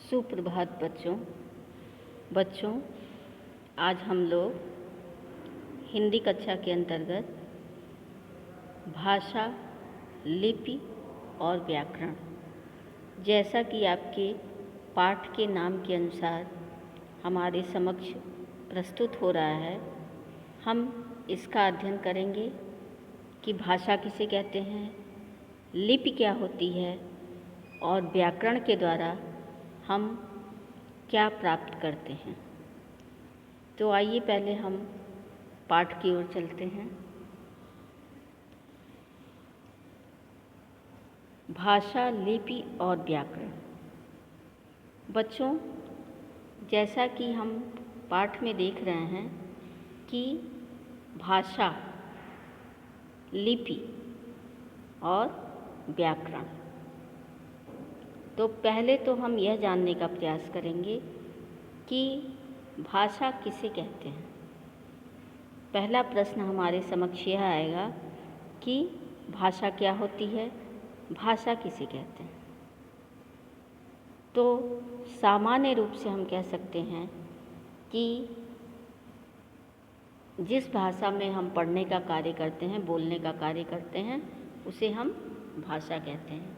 सुप्रभात बच्चों, आज हम लोग हिंदी कक्षा के अंतर्गत भाषा, लिपि और व्याकरण, जैसा कि आपके पाठ के नाम के अनुसार हमारे समक्ष प्रस्तुत हो रहा है, हम इसका अध्ययन करेंगे कि भाषा किसे कहते हैं, लिपि क्या होती है और व्याकरण के द्वारा हम क्या प्राप्त करते हैं। तो आइए पहले हम पाठ की ओर चलते हैं। भाषा, लिपि और व्याकरण। बच्चों, जैसा कि हम पाठ में देख रहे हैं कि भाषा, लिपि और व्याकरण, तो पहले तो हम यह जानने का प्रयास करेंगे कि भाषा किसे कहते हैं। पहला प्रश्न हमारे समक्ष यह आएगा कि भाषा क्या होती है, भाषा किसे कहते हैं। तो सामान्य रूप से हम कह सकते हैं कि जिस भाषा में हम पढ़ने का कार्य करते हैं, बोलने का कार्य करते हैं, उसे हम भाषा कहते हैं।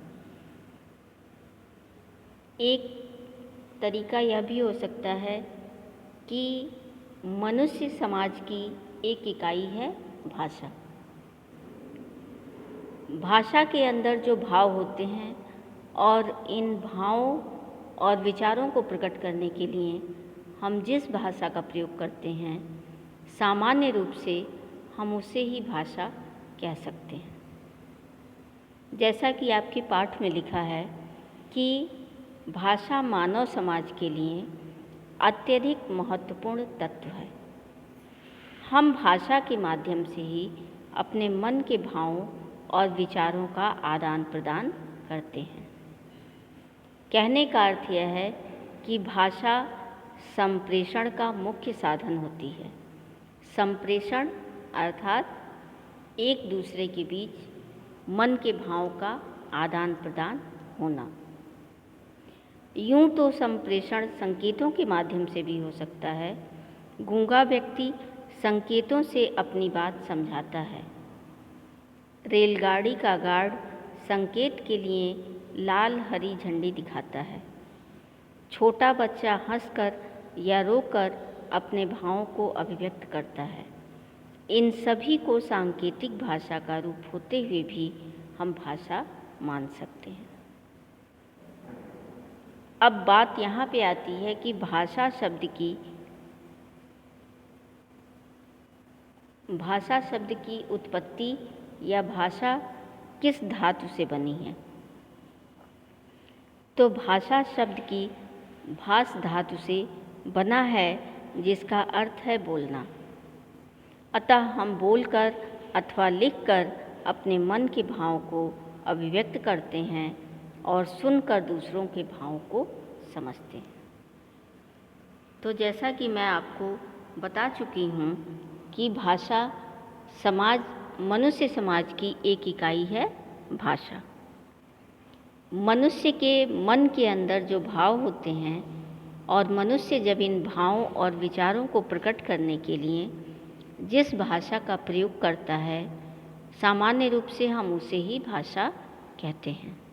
एक तरीका यह भी हो सकता है कि मनुष्य समाज की एक इकाई है भाषा। भाषा के अंदर जो भाव होते हैं और इन भावों और विचारों को प्रकट करने के लिए हम जिस भाषा का प्रयोग करते हैं, सामान्य रूप से हम उसे ही भाषा कह सकते हैं। जैसा कि आपके पाठ में लिखा है कि भाषा मानव समाज के लिए अत्यधिक महत्वपूर्ण तत्व है। हम भाषा के माध्यम से ही अपने मन के भावों और विचारों का आदान प्रदान करते हैं। कहने का अर्थ यह है कि भाषा संप्रेषण का मुख्य साधन होती है। संप्रेषण अर्थात एक दूसरे के बीच मन के भाव का आदान प्रदान होना। यूँ तो संप्रेषण संकेतों के माध्यम से भी हो सकता है। गूंगा व्यक्ति संकेतों से अपनी बात समझाता है। रेलगाड़ी का गार्ड संकेत के लिए लाल हरी झंडी दिखाता है। छोटा बच्चा हंसकर या रोकर अपने भावों को अभिव्यक्त करता है। इन सभी को सांकेतिक भाषा का रूप होते हुए भी हम भाषा मान सकते हैं। अब बात यहाँ पे आती है कि भाषा शब्द की उत्पत्ति या भाषा किस धातु से बनी है। तो भाषा शब्द की भास धातु से बना है, जिसका अर्थ है बोलना। अतः हम बोलकर अथवा लिखकर अपने मन के भाव को अभिव्यक्त करते हैं और सुनकर दूसरों के भावों को समझते हैं। तो जैसा कि मैं आपको बता चुकी हूँ कि भाषा मनुष्य समाज की एक इकाई है भाषा। मनुष्य के मन के अंदर जो भाव होते हैं और मनुष्य जब इन भावों और विचारों को प्रकट करने के लिए जिस भाषा का प्रयोग करता है, सामान्य रूप से हम उसे ही भाषा कहते हैं।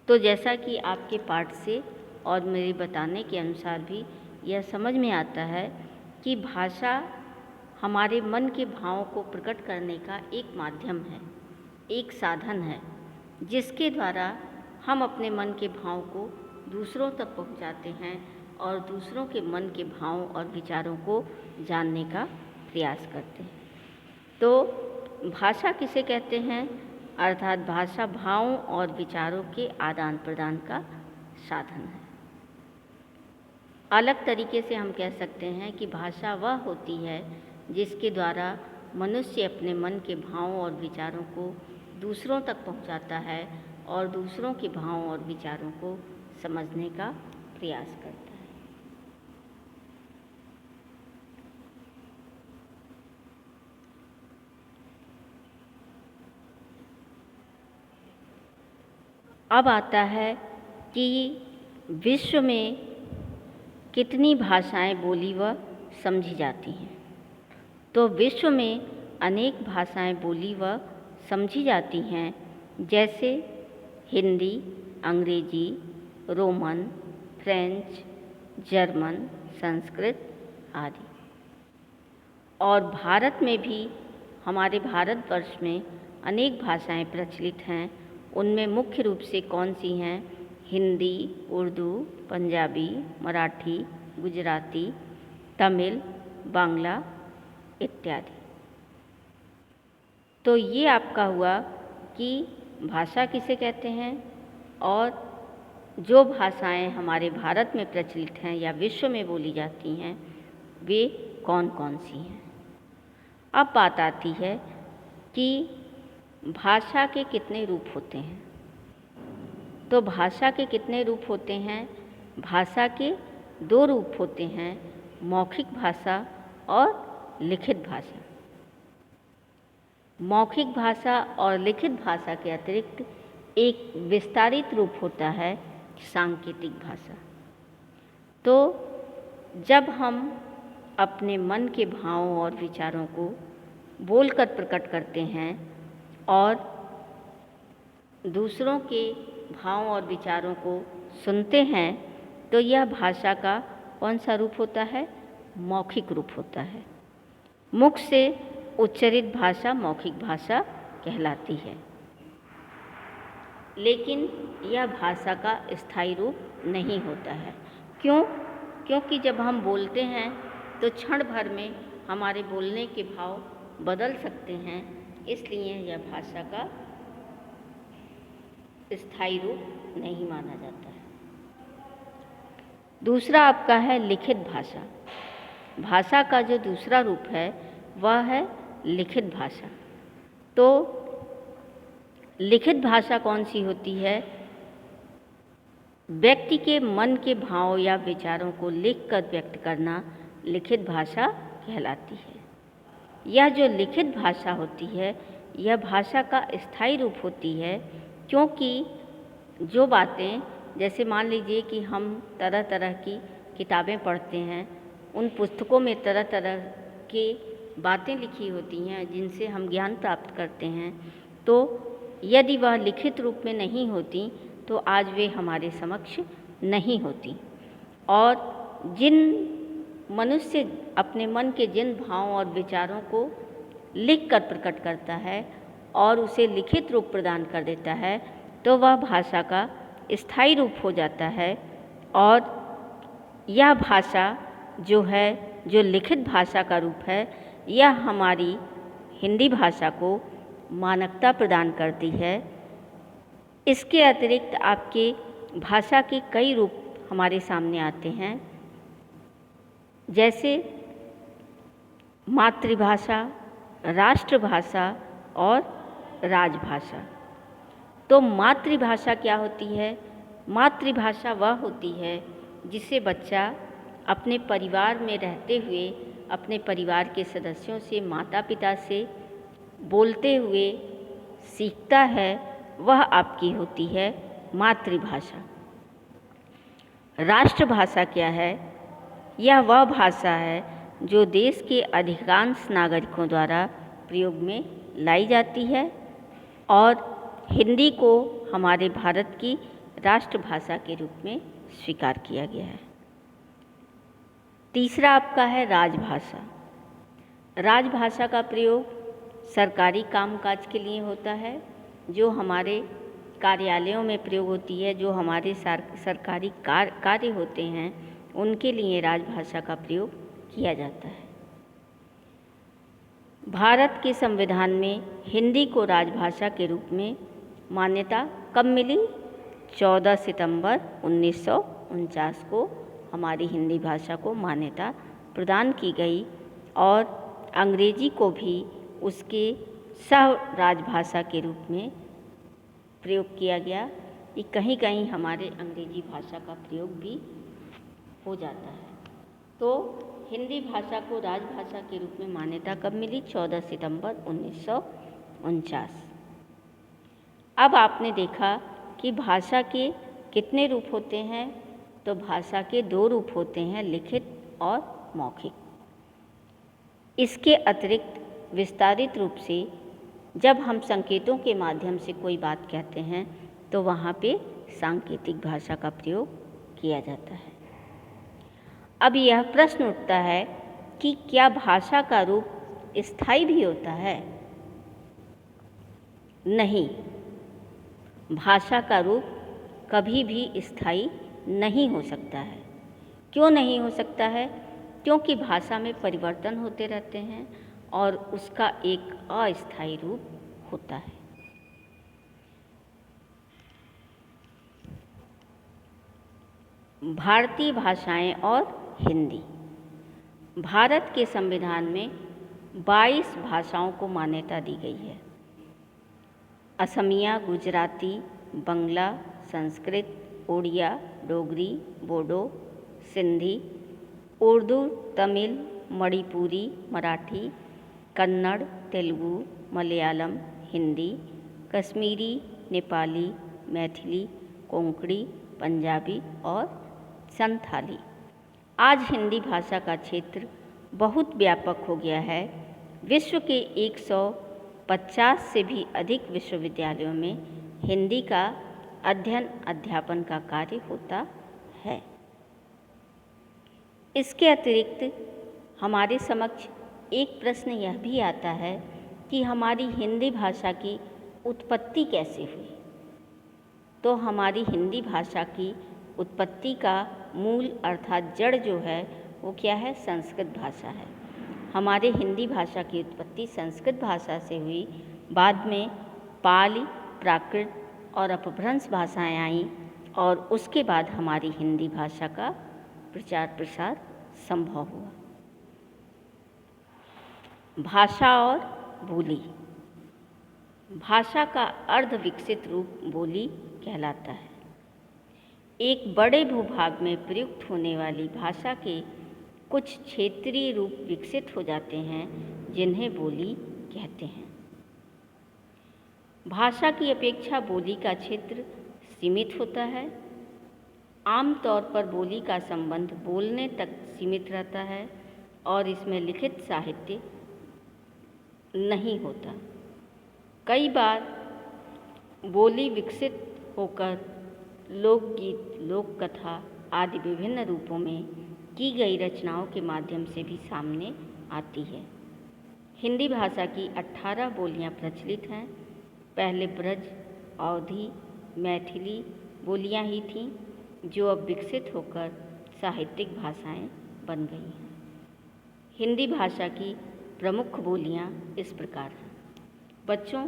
तो जैसा कि आपके पाठ से और मेरे बताने के अनुसार भी यह समझ में आता है कि भाषा हमारे मन के भावों को प्रकट करने का एक माध्यम है, एक साधन है, जिसके द्वारा हम अपने मन के भाव को दूसरों तक पहुंचाते हैं और दूसरों के मन के भावों और विचारों को जानने का प्रयास करते हैं। तो भाषा किसे कहते हैं, अर्थात भाषा भावों और विचारों के आदान प्रदान का साधन है। अलग तरीके से हम कह सकते हैं कि भाषा वह होती है जिसके द्वारा मनुष्य अपने मन के भावों और विचारों को दूसरों तक पहुंचाता है और दूसरों के भावों और विचारों को समझने का प्रयास करता है। अब आता है कि विश्व में कितनी भाषाएं बोली व समझी जाती हैं? तो विश्व में अनेक भाषाएं बोली व समझी जाती हैं, जैसे हिंदी, अंग्रेजी, रोमन, फ्रेंच, जर्मन, संस्कृत आदि। और भारत में भी, हमारे भारतवर्ष में अनेक भाषाएं प्रचलित हैं। उनमें मुख्य रूप से कौन सी हैं? हिंदी, उर्दू, पंजाबी, मराठी, गुजराती, तमिल, बांग्ला इत्यादि। तो ये आपका हुआ कि भाषा किसे कहते हैं और जो भाषाएं हमारे भारत में प्रचलित हैं या विश्व में बोली जाती हैं वे कौन कौन सी हैं। अब बात आती है कि भाषा के कितने रूप होते हैं। तो भाषा के कितने रूप होते हैं? भाषा के दो रूप होते हैं, मौखिक भाषा और लिखित भाषा। मौखिक भाषा और लिखित भाषा के अतिरिक्त एक विस्तारित रूप होता है सांकेतिक भाषा। तो जब हम अपने मन के भावों और विचारों को बोलकर प्रकट करते हैं और दूसरों के भावों और विचारों को सुनते हैं, तो यह भाषा का कौन सा रूप होता है? मौखिक रूप होता है। मुख से उच्चरित भाषा मौखिक भाषा कहलाती है। लेकिन यह भाषा का स्थायी रूप नहीं होता है। क्यों? क्योंकि जब हम बोलते हैं तो क्षण भर में हमारे बोलने के भाव बदल सकते हैं, इसलिए यह भाषा का स्थायी रूप नहीं माना जाता है। दूसरा आपका है लिखित भाषा। भाषा का जो दूसरा रूप है वह है लिखित भाषा। तो लिखित भाषा कौन सी होती है? व्यक्ति के मन के भाव या विचारों को लिखकर व्यक्त करना लिखित भाषा कहलाती है। यह जो लिखित भाषा होती है यह भाषा का स्थायी रूप होती है, क्योंकि जो बातें, जैसे मान लीजिए कि हम तरह तरह की किताबें पढ़ते हैं, उन पुस्तकों में तरह तरह की बातें लिखी होती हैं जिनसे हम ज्ञान प्राप्त करते हैं। तो यदि वह लिखित रूप में नहीं होती तो आज वे हमारे समक्ष नहीं होती। और जिन मनुष्य अपने मन के जिन भावों और विचारों को लिखकर प्रकट करता है और उसे लिखित रूप प्रदान कर देता है, तो वह भाषा का स्थायी रूप हो जाता है। और यह भाषा जो है, जो लिखित भाषा का रूप है, यह हमारी हिंदी भाषा को मानकता प्रदान करती है। इसके अतिरिक्त आपके भाषा के कई रूप हमारे सामने आते हैं, जैसे मातृभाषा, राष्ट्रभाषा और राजभाषा। तो मातृभाषा क्या होती है? मातृभाषा वह होती है जिसे बच्चा अपने परिवार में रहते हुए अपने परिवार के सदस्यों से, माता पिता से बोलते हुए सीखता है, वह आपकी होती है मातृभाषा। राष्ट्रभाषा क्या है? यह वह भाषा है जो देश के अधिकांश नागरिकों द्वारा प्रयोग में लाई जाती है और हिंदी को हमारे भारत की राष्ट्रभाषा के रूप में स्वीकार किया गया है। तीसरा आपका है राजभाषा। राजभाषा का प्रयोग सरकारी कामकाज के लिए होता है, जो हमारे कार्यालयों में प्रयोग होती है, जो हमारे सरकारी कार्य होते हैं उनके लिए राजभाषा का प्रयोग किया जाता है। भारत के संविधान में हिंदी को राजभाषा के रूप में मान्यता कब मिली? 14 सितंबर 1949 को हमारी हिंदी भाषा को मान्यता प्रदान की गई और अंग्रेजी को भी उसके सह राजभाषा के रूप में प्रयोग किया गया। कि कहीं कहीं हमारे अंग्रेजी भाषा का प्रयोग भी हो जाता है। तो हिंदी भाषा को राजभाषा के रूप में मान्यता कब मिली? 14 सितंबर 1949। अब आपने देखा कि भाषा के कितने रूप होते हैं? तो भाषा के दो रूप होते हैं, लिखित और मौखिक। इसके अतिरिक्त विस्तारित रूप से जब हम संकेतों के माध्यम से कोई बात कहते हैं तो वहाँ पे सांकेतिक भाषा का प्रयोग किया जाता है। अब यह प्रश्न उठता है कि क्या भाषा का रूप स्थायी भी होता है? नहीं, भाषा का रूप कभी भी स्थायी नहीं हो सकता है। क्यों नहीं हो सकता है? क्योंकि भाषा में परिवर्तन होते रहते हैं और उसका एक अस्थायी रूप होता है। भारतीय भाषाएं और हिंदी। भारत के संविधान में 22 भाषाओं को मान्यता दी गई है। असमिया, गुजराती, बंगला, संस्कृत, उड़िया, डोगरी, बोडो, सिंधी, उर्दू, तमिल, मणिपुरी, मराठी, कन्नड़, तेलुगु, मलयालम, हिंदी, कश्मीरी, नेपाली, मैथिली, कोंकणी, पंजाबी और संथाली। आज हिंदी भाषा का क्षेत्र बहुत व्यापक हो गया है। विश्व के 150 से भी अधिक विश्वविद्यालयों में हिंदी का अध्ययन अध्यापन का कार्य होता है। इसके अतिरिक्त हमारे समक्ष एक प्रश्न यह भी आता है कि हमारी हिंदी भाषा की उत्पत्ति कैसे हुई? तो हमारी हिंदी भाषा की उत्पत्ति का मूल अर्थात जड़ जो है वो क्या है? संस्कृत भाषा है। हमारे हिंदी भाषा की उत्पत्ति संस्कृत भाषा से हुई। बाद में पाली, प्राकृत और अपभ्रंश भाषाएं आईं और उसके बाद हमारी हिंदी भाषा का प्रचार प्रसार संभव हुआ। भाषा और बोली। भाषा का अर्ध विकसित रूप बोली कहलाता है। एक बड़े भूभाग में प्रयुक्त होने वाली भाषा के कुछ क्षेत्रीय रूप विकसित हो जाते हैं जिन्हें बोली कहते हैं। भाषा की अपेक्षा बोली का क्षेत्र सीमित होता है। आमतौर पर बोली का संबंध बोलने तक सीमित रहता है और इसमें लिखित साहित्य नहीं होता। कई बार बोली विकसित होकर लोकगीत, लोक कथा आदि विभिन्न रूपों में की गई रचनाओं के माध्यम से भी सामने आती है। हिंदी भाषा की 18 बोलियां प्रचलित हैं। पहले ब्रज, अवधी, मैथिली बोलियां ही थीं जो अब विकसित होकर साहित्यिक भाषाएं बन गई हैं। हिंदी भाषा की प्रमुख बोलियां इस प्रकार हैं। बच्चों,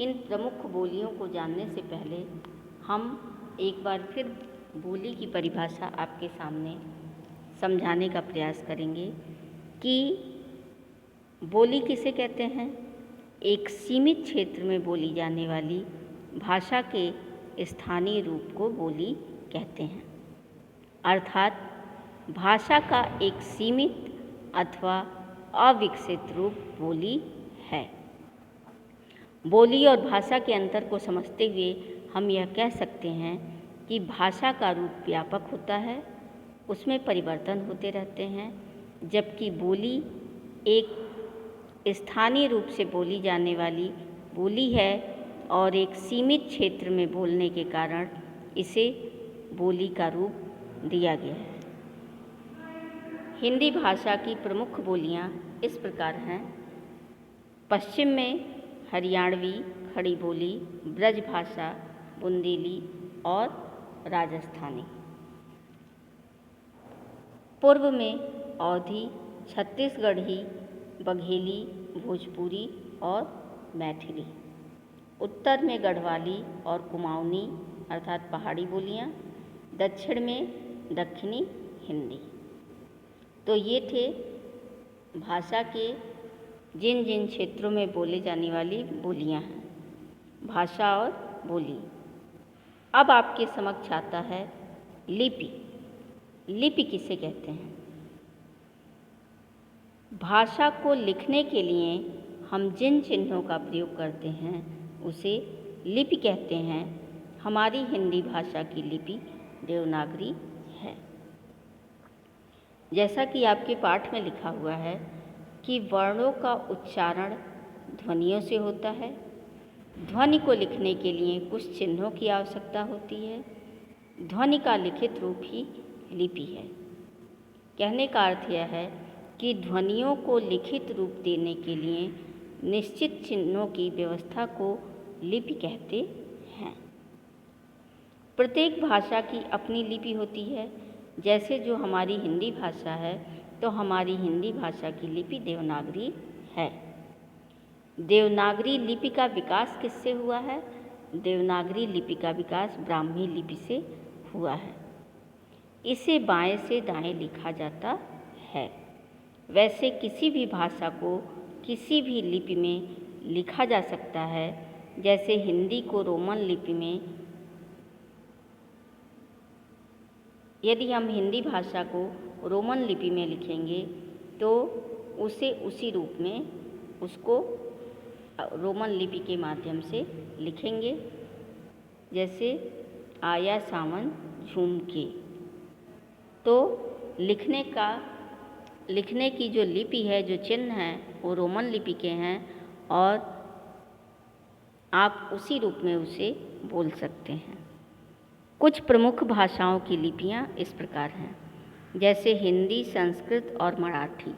इन प्रमुख बोलियों को जानने से पहले हम एक बार फिर बोली की परिभाषा आपके सामने समझाने का प्रयास करेंगे कि बोली किसे कहते हैं। एक सीमित क्षेत्र में बोली जाने वाली भाषा के स्थानीय रूप को बोली कहते हैं। अर्थात भाषा का एक सीमित अथवा अविकसित रूप बोली है। बोली और भाषा के अंतर को समझते हुए हम यह कह सकते हैं कि भाषा का रूप व्यापक होता है, उसमें परिवर्तन होते रहते हैं, जबकि बोली एक स्थानीय रूप से बोली जाने वाली बोली है और एक सीमित क्षेत्र में बोलने के कारण इसे बोली का रूप दिया गया है। हिंदी भाषा की प्रमुख बोलियां इस प्रकार हैं। पश्चिम में हरियाणवी, खड़ी बोली, ब्रज भाषा, बुंदेली और राजस्थानी। पूर्व में अवधी, छत्तीसगढ़ी, बघेली, भोजपुरी और मैथिली। उत्तर में गढ़वाली और कुमाऊनी अर्थात पहाड़ी बोलियां। दक्षिण में दक्षिणी हिंदी। तो ये थे भाषा के जिन जिन क्षेत्रों में बोले जाने वाली बोलियां हैं, भाषा और बोली। अब आपके समक्ष आता है लिपि। लिपि किसे कहते हैं? भाषा को लिखने के लिए हम जिन चिन्हों का प्रयोग करते हैं उसे लिपि कहते हैं। हमारी हिंदी भाषा की लिपि देवनागरी है। जैसा कि आपके पाठ में लिखा हुआ है कि वर्णों का उच्चारण ध्वनियों से होता है। ध्वनि को लिखने के लिए कुछ चिन्हों की आवश्यकता होती है। ध्वनि का लिखित रूप ही लिपि है। कहने का अर्थ यह है कि ध्वनियों को लिखित रूप देने के लिए निश्चित चिन्हों की व्यवस्था को लिपि कहते हैं। प्रत्येक भाषा की अपनी लिपि होती है। जैसे जो हमारी हिंदी भाषा है, तो हमारी हिंदी भाषा की लिपि देवनागरी है। देवनागरी लिपि का विकास किससे हुआ है? देवनागरी लिपि का विकास ब्राह्मी लिपि से हुआ है। इसे बाएं से दाएं लिखा जाता है। वैसे किसी भी भाषा को किसी भी लिपि में लिखा जा सकता है। जैसे हिंदी को रोमन लिपि में, यदि हम हिंदी भाषा को रोमन लिपि में लिखेंगे तो उसे उसी रूप में उसको रोमन लिपि के माध्यम से लिखेंगे। जैसे आया सावन झूम के। तो लिखने की जो लिपि है, जो चिन्ह हैं, वो रोमन लिपि के हैं और आप उसी रूप में उसे बोल सकते हैं। कुछ प्रमुख भाषाओं की लिपियां इस प्रकार हैं। जैसे हिंदी, संस्कृत और मराठी,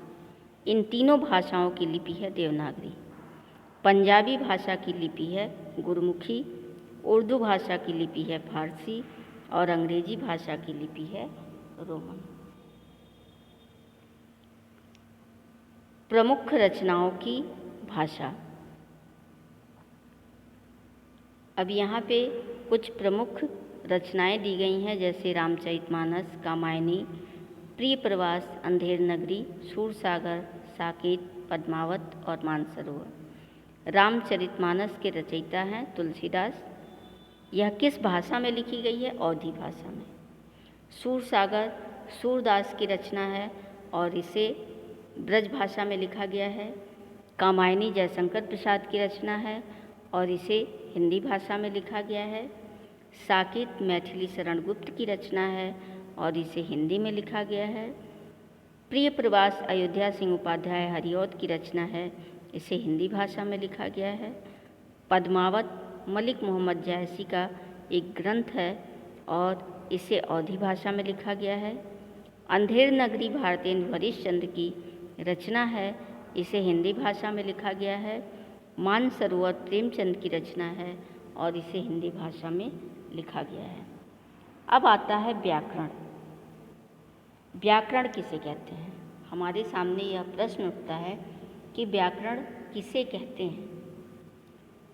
इन तीनों भाषाओं की लिपि है देवनागरी। पंजाबी भाषा की लिपि है गुरमुखी, उर्दू भाषा की लिपि है फारसी और अंग्रेजी भाषा की लिपि है रोमन। प्रमुख रचनाओं की भाषा। अब यहाँ पे कुछ प्रमुख रचनाएं दी गई हैं, जैसे रामचरितमानस, कामायनी, प्रिय प्रवास, अंधेर नगरी, सूरसागर, साकेत, पद्मावत और मानसरोवर। रामचरितमानस के रचयिता हैं तुलसीदास। यह किस भाषा में लिखी गई है? अवधी भाषा में। सूरसागर सूरदास की रचना है और इसे ब्रज भाषा में लिखा गया है। कामायनी जयशंकर प्रसाद की रचना है और इसे हिंदी भाषा में लिखा गया है। साकेत मैथिली शरण गुप्त की रचना है और इसे हिंदी में लिखा गया है। प्रिय प्रवास अयोध्या सिंह उपाध्याय हरिऔध की रचना है, इसे हिंदी भाषा में लिखा गया है। पद्मावत मलिक मोहम्मद जायसी का एक ग्रंथ है और इसे अवधी भाषा में लिखा गया है। अंधेर नगरी भारतेंदु हरिश्चंद्र की रचना है, इसे हिंदी भाषा में लिखा गया है। मानसरोवर प्रेमचंद की रचना है और इसे हिंदी भाषा में लिखा गया है। अब आता है व्याकरण। व्याकरण किसे कहते हैं? हमारे सामने यह प्रश्न उठता है कि व्याकरण किसे कहते हैं।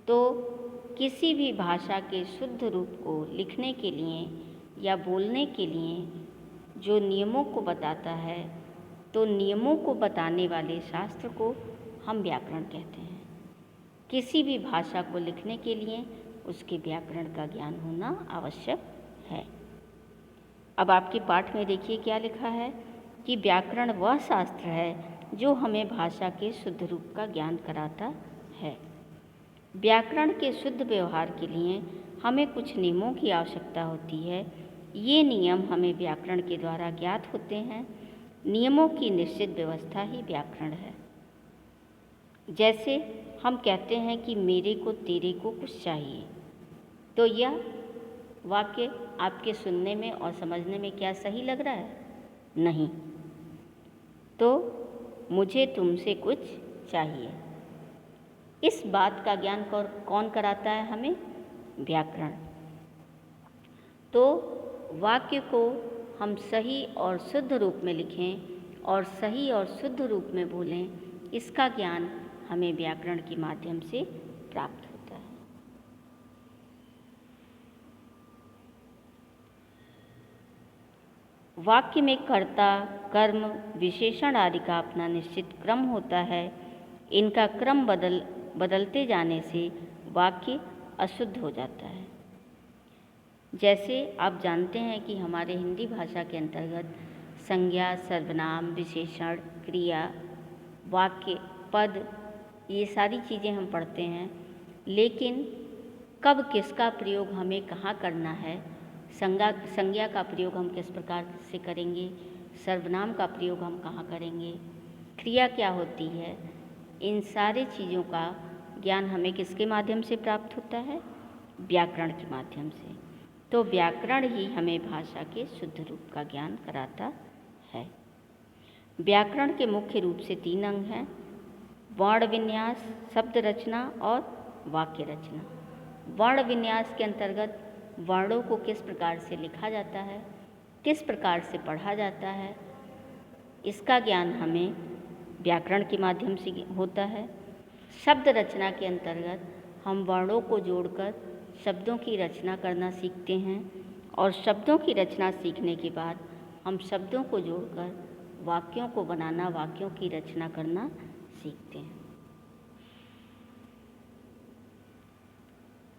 तो किसी भी भाषा के शुद्ध रूप को लिखने के लिए या बोलने के लिए जो नियमों को बताता है, तो नियमों को बताने वाले शास्त्र को हम व्याकरण कहते हैं। किसी भी भाषा को लिखने के लिए उसके व्याकरण का ज्ञान होना आवश्यक है। अब आपके पाठ में देखिए क्या लिखा है कि व्याकरण वह शास्त्र है जो हमें भाषा के शुद्ध रूप का ज्ञान कराता है। व्याकरण के शुद्ध व्यवहार के लिए हमें कुछ नियमों की आवश्यकता होती है। ये नियम हमें व्याकरण के द्वारा ज्ञात होते हैं। नियमों की निश्चित व्यवस्था ही व्याकरण है। जैसे हम कहते हैं कि मेरे को तेरे को कुछ चाहिए, तो यह वाक्य आपके सुनने में और समझने में क्या सही लग रहा है? नहीं। तो मुझे तुमसे कुछ चाहिए, इस बात का ज्ञान कौन कराता है हमें? व्याकरण। तो वाक्य को हम सही और शुद्ध रूप में लिखें और सही और शुद्ध रूप में बोलें, इसका ज्ञान हमें व्याकरण के माध्यम से प्राप्त होता है। वाक्य में कर्ता, कर्म, विशेषण आदि का अपना निश्चित क्रम होता है। इनका क्रम बदलते जाने से वाक्य अशुद्ध हो जाता है। जैसे आप जानते हैं कि हमारे हिंदी भाषा के अंतर्गत संज्ञा, सर्वनाम, विशेषण, क्रिया, वाक्य, पद, ये सारी चीज़ें हम पढ़ते हैं, लेकिन कब किसका प्रयोग हमें कहाँ करना है, संज्ञा का प्रयोग हम किस प्रकार से करेंगे, सर्वनाम का प्रयोग हम कहाँ करेंगे, क्रिया क्या होती है, इन सारी चीज़ों का ज्ञान हमें किसके माध्यम से प्राप्त होता है, व्याकरण के माध्यम से। तो व्याकरण ही हमें भाषा के शुद्ध रूप का ज्ञान कराता है। व्याकरण के मुख्य रूप से 3 अंग हैं, वर्ण विन्यास, शब्द रचना और वाक्य रचना। वर्ण विन्यास के अंतर्गत वर्णों को किस प्रकार से लिखा जाता है, किस प्रकार से पढ़ा जाता है, इसका ज्ञान हमें व्याकरण के माध्यम से होता है। शब्द रचना के अंतर्गत हम वर्णों को जोड़कर शब्दों की रचना करना सीखते हैं और शब्दों की रचना सीखने के बाद हम शब्दों को जोड़कर वाक्यों को बनाना, वाक्यों की रचना करना सीखते हैं।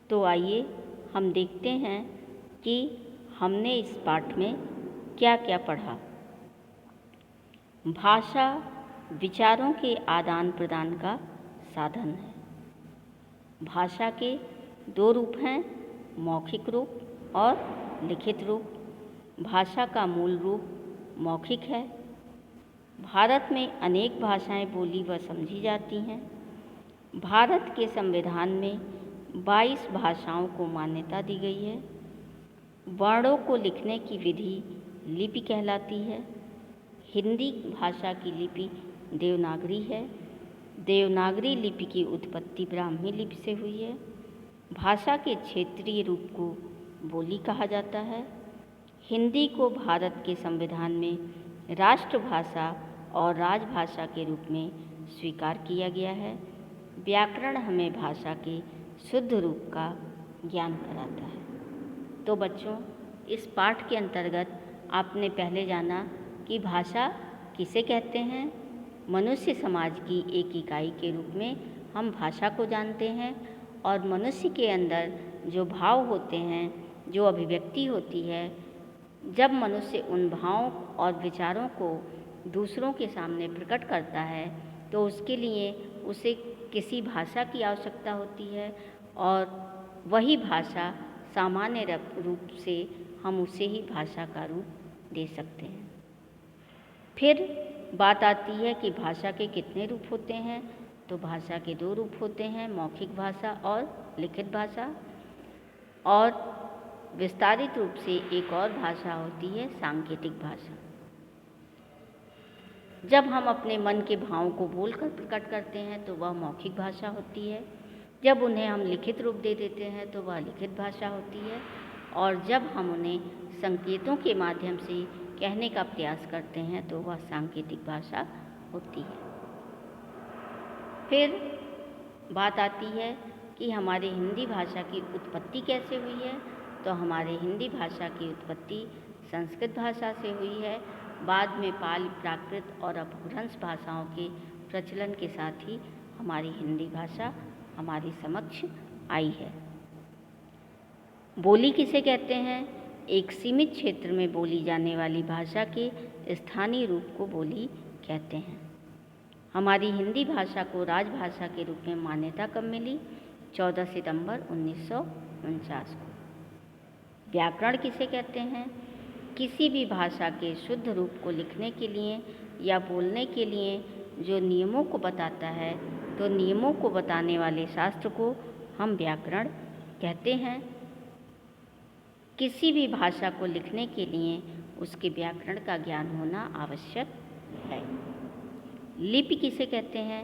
तो आइए हम देखते हैं कि हमने इस पाठ में क्या क्या पढ़ा। भाषा विचारों के आदान प्रदान का साधन है। भाषा के 2 रूप हैं, मौखिक रूप और लिखित रूप। भाषा का मूल रूप मौखिक है। भारत में अनेक भाषाएं बोली व समझी जाती हैं। भारत के संविधान में 22 भाषाओं को मान्यता दी गई है। वर्णों को लिखने की विधि लिपि कहलाती है। हिंदी भाषा की लिपि देवनागरी है। देवनागरी लिपि की उत्पत्ति ब्राह्मी लिपि से हुई है। भाषा के क्षेत्रीय रूप को बोली कहा जाता है। हिंदी को भारत के संविधान में राष्ट्रभाषा और राजभाषा के रूप में स्वीकार किया गया है। व्याकरण हमें भाषा के शुद्ध रूप का ज्ञान कराता है। तो बच्चों, इस पाठ के अंतर्गत आपने पहले जाना कि भाषा किसे कहते हैं। मनुष्य समाज की एक इकाई के रूप में हम भाषा को जानते हैं और मनुष्य के अंदर जो भाव होते हैं, जो अभिव्यक्ति होती है, जब मनुष्य उन भावों और विचारों को दूसरों के सामने प्रकट करता है तो उसके लिए उसे किसी भाषा की आवश्यकता होती है और वही भाषा सामान्य रूप से हम उसे ही भाषा का रूप दे सकते हैं। फिर बात आती है कि भाषा के कितने रूप होते हैं। तो भाषा के 2 रूप होते हैं, मौखिक भाषा और लिखित भाषा। और विस्तारित रूप से एक और भाषा होती है सांकेतिक भाषा। जब हम अपने मन के भावों को बोलकर प्रकट करते हैं तो वह मौखिक भाषा होती है। जब उन्हें हम लिखित रूप दे देते हैं तो वह लिखित भाषा होती है। और जब हम उन्हें संकेतों के माध्यम से कहने का प्रयास करते हैं तो वह सांकेतिक भाषा होती है। फिर बात आती है कि हमारी हिंदी भाषा की उत्पत्ति कैसे हुई है। तो हमारे हिंदी भाषा की उत्पत्ति संस्कृत भाषा से हुई है। बाद में पाली, प्राकृत और अपभ्रंश भाषाओं के प्रचलन के साथ ही हमारी हिंदी भाषा हमारी समक्ष आई है। बोली किसे कहते हैं। एक सीमित क्षेत्र में बोली जाने वाली भाषा के स्थानीय रूप को बोली कहते हैं। हमारी हिंदी भाषा को राजभाषा के रूप में मान्यता कब मिली। 14 सितंबर 1949 को। व्याकरण किसे कहते हैं। किसी भी भाषा के शुद्ध रूप को लिखने के लिए या बोलने के लिए जो नियमों को बताता है, तो नियमों को बताने वाले शास्त्र को हम व्याकरण कहते हैं। किसी भी भाषा को लिखने के लिए उसके व्याकरण का ज्ञान होना आवश्यक है। लिपि किसे कहते हैं।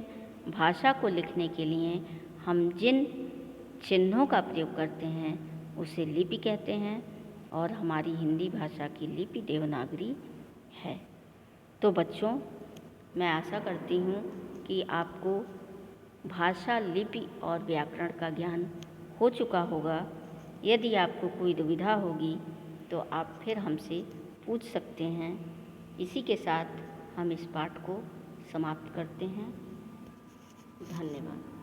भाषा को लिखने के लिए हम जिन चिन्हों का प्रयोग करते हैं उसे लिपि कहते हैं और हमारी हिंदी भाषा की लिपि देवनागरी है। तो बच्चों, मैं आशा करती हूँ कि आपको भाषा, लिपि और व्याकरण का ज्ञान हो चुका होगा। यदि आपको कोई दुविधा होगी तो आप फिर हमसे पूछ सकते हैं। इसी के साथ हम इस पाठ को समाप्त करते हैं। धन्यवाद।